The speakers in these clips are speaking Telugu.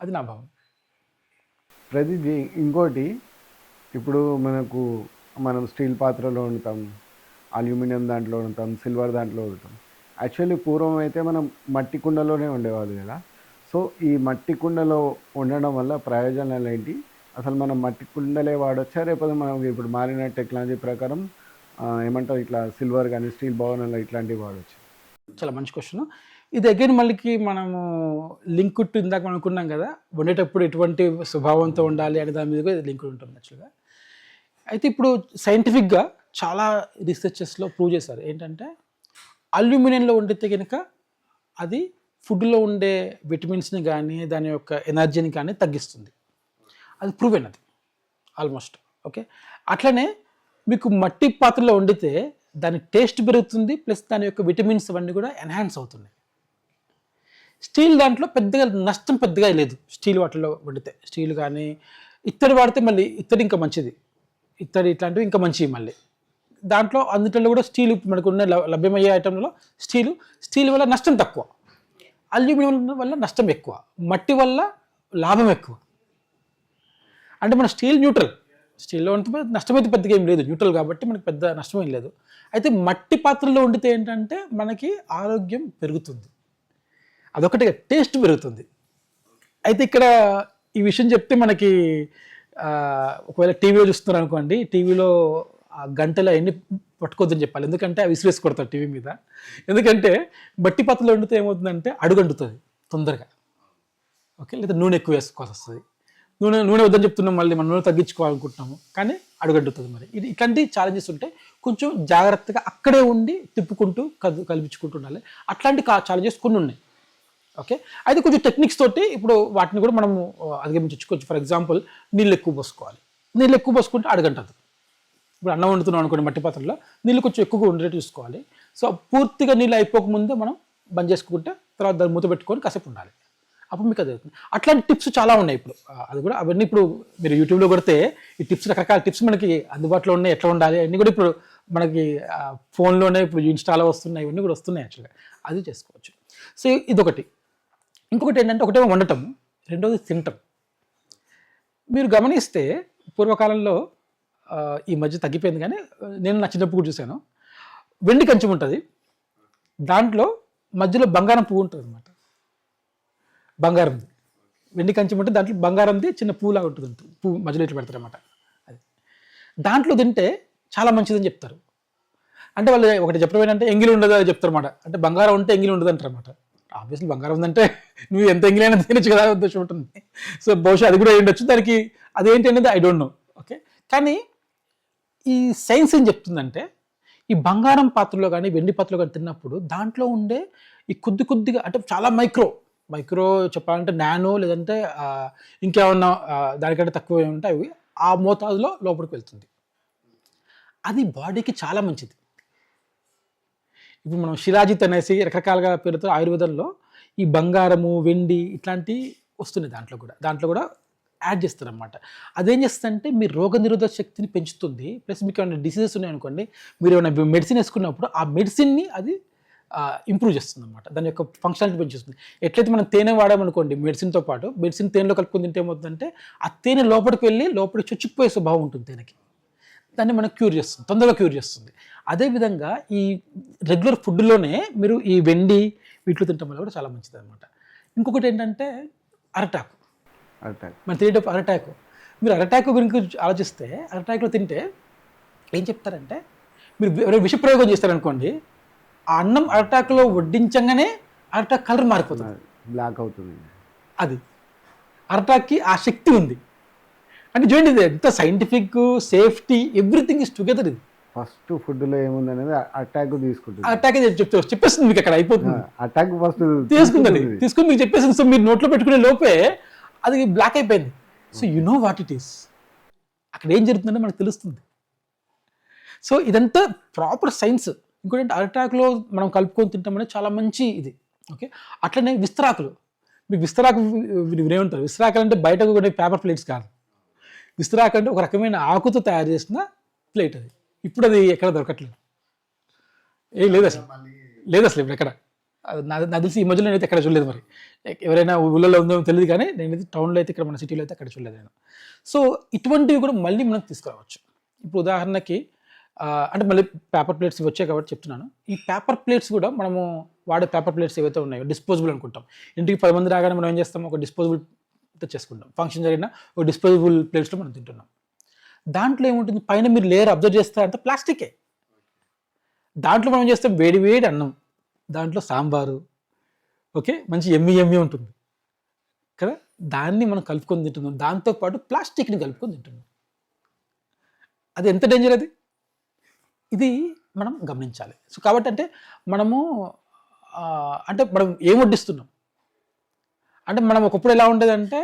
అది నా భావం. ప్రతిదీ ఇంకోటి ఇప్పుడు మనం స్టీల్ పాత్రలో వండుతాం, అల్యూమినియం దాంట్లో వండుతాం, సిల్వర్ దాంట్లో వండుతాం. యాక్చువల్లీ పూర్వం అయితే మనం మట్టి కుండలోనే వండేవాళ్ళు కదా. సో ఈ మట్టి కుండలో వండడం వల్ల ప్రయోజనాలు ఏంటి? అసలు మనం మట్టి కుండలే వాడొచ్చా, లేకపోతే మనం ఇప్పుడు మారిన టెక్నాలజీ ప్రకారం ఏమంటారు ఇట్లా సిల్వర్ కానీ స్టీల్ భవనాలు ఇట్లాంటివి వాడచ్చు? చాలా మంచి క్వశ్చన్ ఇది. అగైన్ మళ్ళీకి మనము లింక్ టు ఇందాక మనం అనుకున్నాం కదా, వండేటప్పుడు ఎటువంటి స్వభావంతో ఉండాలి అనే దాని మీద లింక్ ఉంటుంది యాక్చువల్గా. అయితే ఇప్పుడు సైంటిఫిక్గా చాలా రీసెర్చెస్లో ప్రూవ్ చేశారు ఏంటంటే, అల్యూమినియంలో వండితే కనుక అది ఫుడ్లో ఉండే విటమిన్స్ని కానీ దాని యొక్క ఎనర్జీని కానీ తగ్గిస్తుంది. అది ప్రూవెన్ అది ఆల్మోస్ట్. ఓకే, అట్లనే మీకు మట్టి పాత్రలో వండితే దాని టేస్ట్ పెరుగుతుంది, ప్లస్ దాని యొక్క విటమిన్స్ అవన్నీ కూడా ఎన్హాన్స్ అవుతున్నాయి. స్టీల్ దాంట్లో పెద్దగా నష్టం పెద్దగా లేదు. స్టీల్ వాటిలో వండితే, స్టీల్ కానీ ఇత్తడి వాడితే మళ్ళీ ఇత్తడి ఇంకా మంచిది, ఇత్తడి ఇట్లాంటివి ఇంకా మంచివి మళ్ళీ. దాంట్లో అందులో కూడా స్టీల్ మనకున్న లభ్యమయ్యే ఐటెంలో స్టీల్ వల్ల నష్టం తక్కువ, అల్యూమినియం వల్ల నష్టం ఎక్కువ, మట్టి వల్ల లాభం ఎక్కువ. అంటే మన స్టీల్ న్యూట్రల్, స్టీల్లో వండితే నష్టమైతే పెద్దగా ఏం లేదు, న్యూట్రల్ కాబట్టి మనకి పెద్ద నష్టం ఏం లేదు. అయితే మట్టి పాత్రలో వండితే ఏంటంటే మనకి ఆరోగ్యం పెరుగుతుంది, అదొకటి టేస్ట్ పెరుగుతుంది. అయితే ఇక్కడ ఈ విషయం చెప్తే మనకి ఒకవేళ టీవీలో చూస్తున్నారు అనుకోండి, టీవీలో ఆ గంటలో ఎన్ని పట్టుకోవద్దని చెప్పాలి, ఎందుకంటే అవి విసిరేసి కొడతారు టీవీ మీద. ఎందుకంటే మట్టి పాత్రలో వండితే ఏమవుతుందంటే అడుగంటుతుంది తొందరగా. ఓకే, లేదా నూనె ఎక్కువ వేసుకోవాల్సి వస్తుంది. నూనె వద్దని చెప్తున్నాం, మళ్ళీ మనం నూనె తగ్గించుకోవాలనుకుంటున్నాము కానీ అడుగంటుతుంది. మరి ఇది ఇట్లాంటి ఛాలెంజెస్ ఉంటాయి, కొంచెం జాగ్రత్తగా అక్కడే ఉండి తిప్పుకుంటూ కల్పించుకుంటూ ఉండాలి. అట్లాంటి ఛాలెంజెస్ కొన్ని ఉన్నాయి. ఓకే, అయితే కొంచెం టెక్నిక్స్ తోటి ఇప్పుడు వాటిని కూడా మనము అధిగమించుకోవచ్చు. ఫర్ ఎగ్జాంపుల్, నీళ్ళు ఎక్కువ పోసుకోవాలి. నీళ్ళు ఎక్కువ పోసుకుంటే అడగంటది. ఇప్పుడు అన్నం వండుతున్నాం అనుకోండి, మట్టి పాత్రలో నీళ్ళు కొంచెం ఎక్కువగా ఉండేట్టు చూసుకోవాలి. సో పూర్తిగా నీళ్ళు అయిపోకముందే మనం బంద్ చేసుకుంటే తర్వాత దాన్ని మూత పెట్టుకొని కాసేపు ఉండాలి, అప్పుడు మీకు అది అవుతుంది. అట్లాంటి టిప్స్ చాలా ఉన్నాయి ఇప్పుడు. అది కూడా అవన్నీ ఇప్పుడు మీరు యూట్యూబ్లో కొడితే ఈ టిప్స్, రకరకాల టిప్స్ మనకి అందుబాటులో ఉన్నాయి, ఎట్లా ఉండాలి అన్నీ కూడా ఇప్పుడు మనకి ఫోన్లోనే ఇప్పుడు ఇన్స్టాలో వస్తున్నాయి, ఇవన్నీ కూడా వస్తున్నాయి యాక్చువల్గా. అది చేసుకోవచ్చు. సో ఇదొకటి. ఇంకొకటి ఏంటంటే, ఒకటేమో వండటం, రెండోది తినటం. మీరు గమనిస్తే పూర్వకాలంలో, ఈ మధ్య తగ్గిపోయింది కానీ నేను నా చిన్నప్పుడు కూడా చూశాను, వెండి కంచం ఉంటుంది, దాంట్లో మధ్యలో బంగారం పువ్వు ఉంటుంది అనమాట. బంగారంది వెండి కంచం ఉంటుంది, దాంట్లో బంగారంది చిన్న పువ్వులాగా ఉంటుంది, పువ్వు మధ్యలో ఇట్లా పెడతారు అనమాట. అది దాంట్లో తింటే చాలా మంచిదని చెప్తారు. అంటే వాళ్ళు ఒకటి చెప్పడం ఏంటంటే ఎంగిలి ఉండదు అని చెప్తారు అనమాట. అంటే బంగారం ఉంటే ఎంగిలి ఉండదు అంటారు అనమాట. ఆబ్వియస్లీ బంగారం ఉందంటే నువ్వు ఎంత ఎంగిలైనా తినచ్చు కదా ఉద్దేశం ఉంటుంది. సో బహుశా అది కూడా ఉండొచ్చు, దానికి అదేంటి అనేది ఐ డోంట్ నో. ఓకే, కానీ ఈ సైన్స్ ఏం చెప్తుందంటే, ఈ బంగారం పాత్రలో కానీ వెండి పాత్రలో కానీ తిన్నప్పుడు దాంట్లో ఉండే ఈ కొద్దిగా అంటే చాలా మైక్రో చెప్పాలంటే నానో, లేదంటే ఇంకేమన్నా దానికంటే తక్కువ ఏమంటే అవి ఆ మోతాదులో లోపలికి వెళ్తుంది. అది బాడీకి చాలా మంచిది. ఇప్పుడు మనం శిలాజిత్ అనేసి రకరకాలుగా పేరుతో ఆయుర్వేదంలో ఈ బంగారము, వెండి ఇట్లాంటి వస్తున్నాయి, దాంట్లో కూడా యాడ్ చేస్తారనమాట. అదేం చేస్తుందంటే మీ రోగనిరోధక శక్తిని పెంచుతుంది. ప్లస్ మీకు ఏమైనా డిసీజెస్ ఉన్నాయనుకోండి, మీరు ఏమైనా మెడిసిన్ వేసుకున్నప్పుడు ఆ మెడిసిన్ని అది ఇంప్రూవ్ చేస్తుంది అనమాట, దాని యొక్క ఫంక్షనాలిటీ పెంచుతుంది. ఎట్లయితే మనం తేనె వాడామనుకోండి, మెడిసిన్తో పాటు మెడిసిన్ తేనెలో కలుపుకొని తింటే ఏమవుతుందంటే ఆ తేనె లోపలికి చొచ్చుకుపోయే స్వభావం ఉంటుంది తేనెకి, దాన్ని మనకు తొందరగా క్యూర్ చేస్తుంది. అదేవిధంగా ఈ రెగ్యులర్ ఫుడ్లోనే మీరు ఈ వెండి వీటిలో తినటం వల్ల కూడా చాలా మంచిది అనమాట. ఇంకొకటి ఏంటంటే అరటాకు. మన తినేటప్పుడు అరటాకు, మీరు అరటాకు గురించి ఆలోచిస్తే, అరటాకులో తింటే ఏం చెప్తారంటే, మీరు ఎవరైనా విషప్రయోగం చేస్తారనుకోండి, ఆ అన్నం అరటాకులో వడ్డించగానే అరటాకు కలర్ మారిపోతుంది, బ్లాక్ అవుతుంది. అది అరటాక్కి ఆ శక్తి ఉంది. అంటే చూడండి, ఇది ఎంత scientific, safety, everything is together. ఇది ఫస్ట్ ఫుడ్లో ఏముంది అనేది అటాక్ తీసుకుంటుంది, అటాక్ చెప్పేస్తుంది మీకు, అక్కడ అయిపోతుంది. అటాక్ ఫస్ట్ తీసుకుని మీకు చెప్పేసింది. సో మీరు నోట్లో పెట్టుకునే లోపే అది బ్లాక్ అయిపోయింది. So you know what it is, అక్కడ ఏం జరుగుతుందంటే మనకు తెలుస్తుంది. సో ఇదంతా ప్రాపర్ సైన్స్. ఇంకోటి అరటాకులో మనం కలుపుకొని తింటాం అనేది చాలా మంచి ఇది. ఓకే, అట్లనే విస్తరాకులు. మీకు విస్తరాకు వినేమంటారు, విస్తరాకులు అంటే బయట కూడా పేపర్ ప్లేట్స్ కాదు, విస్తరాకు అంటే ఒక రకమైన ఆకుతో తయారు చేసిన ప్లేట్. అది ఇప్పుడు అది ఎక్కడ దొరకట్లేదు, లేదు అసలు ఇప్పుడు ఎక్కడ. నాకు తెలిసి ఈ మధ్యలో నేనైతే ఎక్కడ చూడలేదు మరి. ఎవరైనా ఊళ్ళలో ఉందో తెలియదు కానీ నేనైతే టౌన్లో అయితే ఇక్కడ మన సిటీలో అయితే అక్కడ చూడలేదు నేను. సో ఇటువంటివి కూడా మళ్ళీ మనం తీసుకురావచ్చు. ఇప్పుడు ఉదాహరణకి అంటే మళ్ళీ పేపర్ ప్లేట్స్ వచ్చాయి కాబట్టి చెప్తున్నాను. ఈ పేపర్ ప్లేట్స్ కూడా మనము వాడే పేపర్ ప్లేట్స్ ఏవైతే ఉన్నాయో డిస్పోజబుల్ అనుకుంటాం. ఇంటికి 10 మంది రాగానే మనం ఏం చేస్తాం, ఒక డిస్పోజబుల్ తెచ్చేసుకుంటాం. ఫంక్షన్ జరిగిన ఒక డిస్పోజబుల్ ప్లేట్స్లో మనం తింటున్నాం. దాంట్లో ఏముంటుంది, పైన మీరు లేయర్ అబ్జర్వ్ చేస్తారంటే ప్లాస్టికే. దాంట్లో మనం చేస్తాం వేడి వేడి అన్నం, దాంట్లో సాంబారు, ఓకే, మంచి ఎమ్మి ఉంటుంది కదా, దాన్ని మనం కలుపుకొని తింటున్నాం. దాంతోపాటు ప్లాస్టిక్ని కలుపుకొని తింటున్నాం. అది ఎంత డేంజర్ అది, ఇది మనం గమనించాలి. సో కాబట్టి అంటే మనము అంటే మనం ఏం వడ్డిస్తున్నాం అంటే, మనం ఒకప్పుడు ఎలా ఉండేదంటే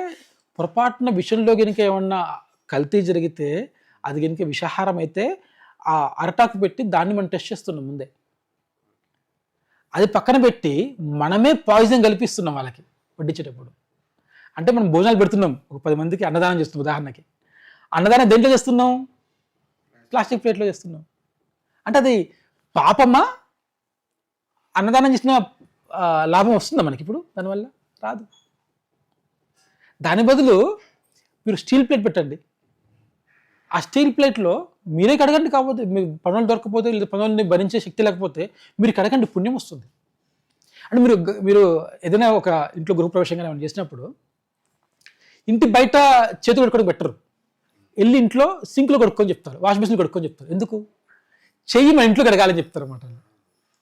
పొరపాటున విషయంలో కనుక ఏమన్నా కల్తీ జరిగితే అది కనుక విషాహారం అయితే ఆ అరటాకు పెట్టి దాన్ని మనం టెస్ట్ చేస్తున్నాం ముందే. అది పక్కన పెట్టి మనమే పాయిజన్ కల్పిస్తున్నాం వాళ్ళకి వడ్డించేటప్పుడు. అంటే మనం భోజనాలు పెడుతున్నాం, ఒక 10 మందికి అన్నదానం చేస్తున్నాం. ఉదాహరణకి అన్నదానం దేంట్లో చేస్తున్నాం, ప్లాస్టిక్ ప్లేట్లో చేస్తున్నాం. అంటే అది పాపమా, అన్నదానం చేసిన లాభం వస్తుందా మనకి ఇప్పుడు దానివల్ల? రాదు. దాని బదులు మీరు స్టీల్ ప్లేట్ పెట్టండి. ఆ స్టీల్ ప్లేట్లో మీరే కడగండి. కాకపోతే మీకు పనులు దొరకకపోతే, లేదా పనులని భరించే శక్తి లేకపోతే మీరు కడగండి, పుణ్యం వస్తుంది. అంటే మీరు ఏదైనా ఒక ఇంట్లో గృహప్రవేశంగా ఏమైనా చేసినప్పుడు ఇంటి బయట చేతులు కడుక్కోవడం బెటరు. వెళ్ళి ఇంట్లో సింక్లో కడుక్కొని చెప్తారు, వాష్ బేసిన్లో కడుక్కొని చెప్తారు. ఎందుకు? చెయ్యి మన ఇంట్లో కడగాలని చెప్తారు అన్నమాట.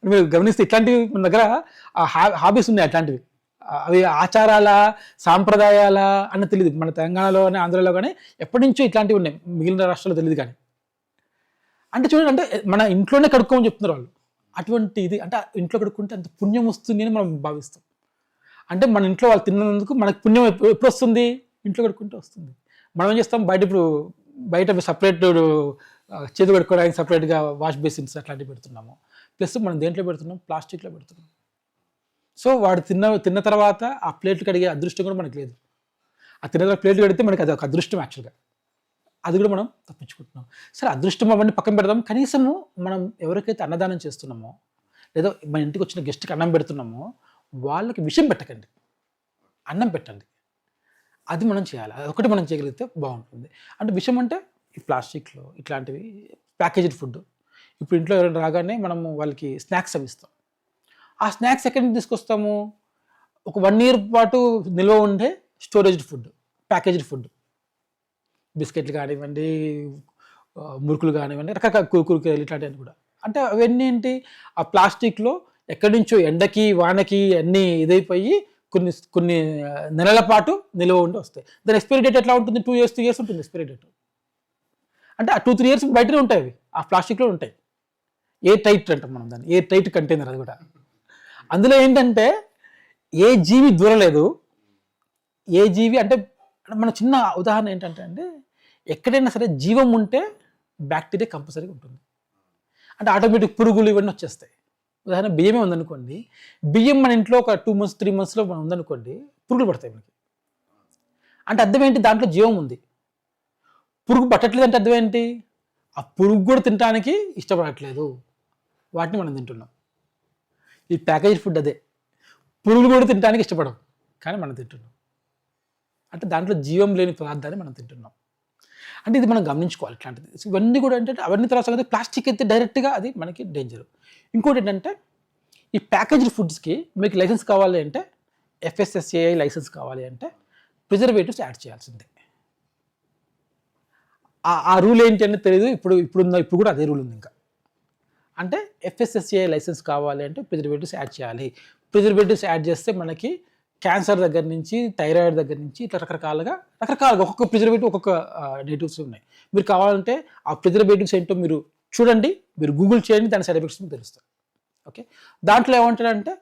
మీరు గమనిస్తే ఇట్లాంటివి మన దగ్గర హాబీస్ ఉన్నాయి. అట్లాంటివి అవి ఆచారాల సాంప్రదాయాల అన్న తెలియదు. మన తెలంగాణలో కానీ ఆంధ్రలో కానీ ఎప్పటి నుంచో ఇట్లాంటివి ఉన్నాయి, మిగిలిన రాష్ట్రాల్లో తెలియదు. కానీ అంటే చూడండి, అంటే మన ఇంట్లోనే కడుక్కోమని చెప్తున్నారు వాళ్ళు. అటువంటి ఇది అంటే ఇంట్లో కడుక్కుంటే అంత పుణ్యం వస్తుంది అని మనం భావిస్తాం. అంటే మన ఇంట్లో వాళ్ళు తిన్నందుకు మనకు పుణ్యం ఎప్పుడు వస్తుంది, ఇంట్లో కడుక్కుంటే వస్తుంది. మనం ఏం చేస్తాం, బయట సపరేట్ చేతి కడుక్కోవడానికి సపరేట్గా వాష్ బేసిన్స్ అట్లాంటివి పెడుతున్నాము. ప్లస్ మనం దేంట్లో పెడుతున్నాం, ప్లాస్టిక్లో పెడుతున్నాం. సో వాడు తిన్న తర్వాత ఆ ప్లేట్లు కడిగే అదృష్టం కూడా మనకు లేదు. ఆ తిన్న తర్వాత ప్లేట్లు కడిగితే మనకి అది ఒక అదృష్టం యాక్చువల్గా. అది కూడా మనం తప్పించుకుంటున్నాం. సరే, అదృష్టం అవన్నీ పక్కన పెడదాం. కనీసము మనం ఎవరికైతే అన్నదానం చేస్తున్నామో, లేదా మన ఇంటికి వచ్చిన గెస్ట్కి అన్నం పెడుతున్నామో వాళ్ళకి విషయం పెట్టకండి, అన్నం పెట్టండి. అది మనం చేయాలి. అదొకటి మనం చేయగలిగితే బాగుంటుంది. అంటే విషయం అంటే ఈ ప్లాస్టిక్లో ఇట్లాంటివి ప్యాకేజ్డ్ ఫుడ్. ఇప్పుడు ఇంట్లో ఎవరైనా రాగానే మనము వాళ్ళకి స్నాక్స్ అవి ఇస్తాం. ఆ స్నాక్స్ ఎక్కడి నుంచి తీసుకొస్తాము, ఒక 1 year పాటు నిల్వ ఉండే స్టోరేజ్డ్ ఫుడ్, ప్యాకేజ్డ్ ఫుడ్, బిస్కెట్లు కానివ్వండి, మురుకులు కానివ్వండి, రకరకాల కురుకులు ఇట్లాంటివన్నీ కూడా. అంటే అవన్నీ ఏంటి, ఆ ప్లాస్టిక్లో ఎక్కడి నుంచో ఎండకి వానకి అన్నీ ఇదైపోయి కొన్ని నెలల పాటు నిల్వ ఉండి వస్తాయి. దాని ఎక్స్పైరీ డేట్ ఎట్లా ఉంటుంది, 2 years 3 years ఉంటుంది ఎక్స్పైరీ డేట్. అంటే ఆ 2-3 years బయటనే ఉంటాయి, అవి ఆ ప్లాస్టిక్లో ఉంటాయి. ఎయిర్ టైట్ అంటాం మనం దాన్ని, ఎయిర్ టైట్ కంటైనర్. అది కూడా అందులో ఏంటంటే ఏ జీవి దూరలేదు. ఏ జీవి అంటే మన చిన్న ఉదాహరణ ఏంటంటే అండి, ఎక్కడైనా సరే జీవం ఉంటే బ్యాక్టీరియా కంపల్సరీగా ఉంటుంది. అంటే ఆటోమేటిక్ పురుగులు ఇవన్నీ వచ్చేస్తాయి. ఉదాహరణ బియ్యమే ఉందనుకోండి, బియ్యం మన ఇంట్లో ఒక 2 months 3 monthsలో మనం ఉందనుకోండి, పురుగులు పడతాయి మనకి. అంటే అర్థం ఏంటి, దాంట్లో జీవం ఉంది. పురుగు పట్టట్లేదు అంటే అర్థం ఏంటి, ఆ పురుగు కూడా తినడానికి ఇష్టపడట్లేదు, వాటిని మనం తింటున్నాం. ఈ ప్యాకేజ్ ఫుడ్ అదే, పురుగులు కూడా తినడానికి ఇష్టపడం, కానీ మనం తింటున్నాం. అంటే దాంట్లో జీవం లేని పదార్థాన్ని మనం తింటున్నాం. అంటే ఇది మనం గమనించుకోవాలి. ఇట్లాంటిది ఇవన్నీ కూడా ఏంటంటే అవన్నీ తర్వాత సంగతి. ప్లాస్టిక్ అయితే డైరెక్ట్గా అది మనకి డేంజర్. ఇంకోటి ఏంటంటే ఈ ప్యాకేజ్డ్ ఫుడ్స్కి మీకు లైసెన్స్ కావాలి అంటే, FSSAI లైసెన్స్ కావాలి అంటే ప్రిజర్వేటివ్స్ యాడ్ చేయాల్సిందే. ఆ రూల్ ఏంటి అనేది తెలియదు. ఇప్పుడు కూడా అదే రూల్ ఉంది. ఇంకా అంటే FSSAI లైసెన్స్ కావాలి అంటే ప్రిజర్వేటివ్స్ యాడ్ చేయాలి. ప్రిజర్వేటివ్స్ యాడ్ చేస్తే మనకి క్యాన్సర్ దగ్గర నుంచి, థైరాయిడ్ దగ్గర నుంచి ఇట్లా రకరకాలుగా ఒక్కొక్క ప్రిజర్వేటివ్ ఒక్కొక్క నెగిటివ్స్ ఉన్నాయి. మీరు కావాలంటే ఆ ప్రిజర్వేటివ్స్ ఏంటో మీరు చూడండి, మీరు గూగుల్ చేయండి, దాని సైడ్ ఎఫెక్ట్స్ మీకు తెలుస్తాయి. ఓకే, దాంట్లో ఏమంటారంటే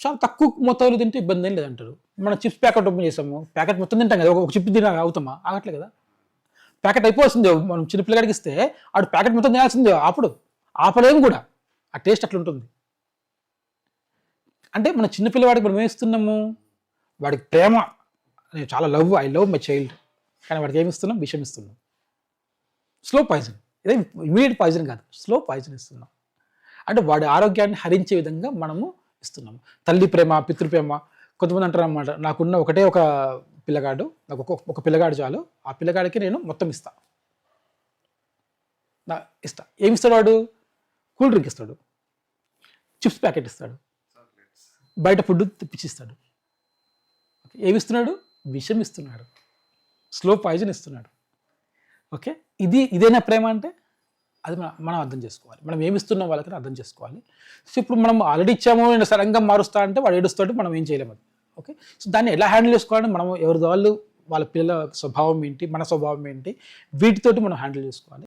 చాలా తక్కువ మొత్తంలో తింటే ఇబ్బంది ఏం లేదంటారు. మనం చిప్స్ ప్యాకెట్ ఓపెన్ చేసాము, ప్యాకెట్ మొత్తం తింటాం కదా, ఒక చిప్ తిన అవుతామా? ఆగట్లే కదా. ప్యాకెట్ అయిపోతుంది. మనం చిన్న పిల్లగాడికి ఇస్తే ఆడు ప్యాకెట్ మొత్తం తినాల్సిందే, ఆపలేము కూడా. ఆ టేస్ట్ అట్లా ఉంటుంది. అంటే మన చిన్నపిల్లవాడికి మనం ఏమిస్తున్నాము, వాడికి ప్రేమ, నేను చాలా ఐ లవ్ మై చైల్డ్, కానీ వాడికి ఏమి ఇస్తున్నాం, విషం ఇస్తున్నాం. Slow poison. ఇదే ఇమీడియట్ పాయిజన్ కాదు, స్లో పాయిజన్ ఇస్తున్నాం. అంటే వాడి ఆరోగ్యాన్ని హరించే విధంగా మనము ఇస్తున్నాము. తల్లి ప్రేమ, పితృప్రేమ. కొంతమంది అంటారు అన్నమాట, నాకున్న ఒకటే ఒక పిల్లగాడు, నాకు ఒక పిల్లగాడు చాలు, ఆ పిల్లగాడికి నేను మొత్తం ఇస్తా. ఏమి ఇస్తాడు వాడు? కూల్ డ్రింక్ ఇస్తాడు, చిప్స్ ప్యాకెట్ ఇస్తాడు, బయట ఫుడ్ తెప్పించిస్తాడు. ఏమి ఇస్తున్నాడు? విషం ఇస్తున్నాడు, స్లో పాయిజన్ ఇస్తున్నాడు. ఓకే, ఇదేనా ప్రేమ అంటే? అది మనం అర్థం చేసుకోవాలి. మనం ఏమి ఇస్తున్నాం వాళ్ళకి అర్థం చేసుకోవాలి. సో ఇప్పుడు మనం ఆల్రెడీ ఇచ్చాము, నేను సడన్గా మారుస్తా అంటే వాడు ఏడుస్తాడు, మనం ఏం చేయలేము. అది ఓకే. సో దాన్ని ఎలా హ్యాండిల్ చేసుకోవాలంటే మనం ఎవరి వాళ్ళు, వాళ్ళ పిల్లల స్వభావం ఏంటి, మన స్వభావం ఏంటి, వీటితోటి మనం హ్యాండిల్ చేసుకోవాలి.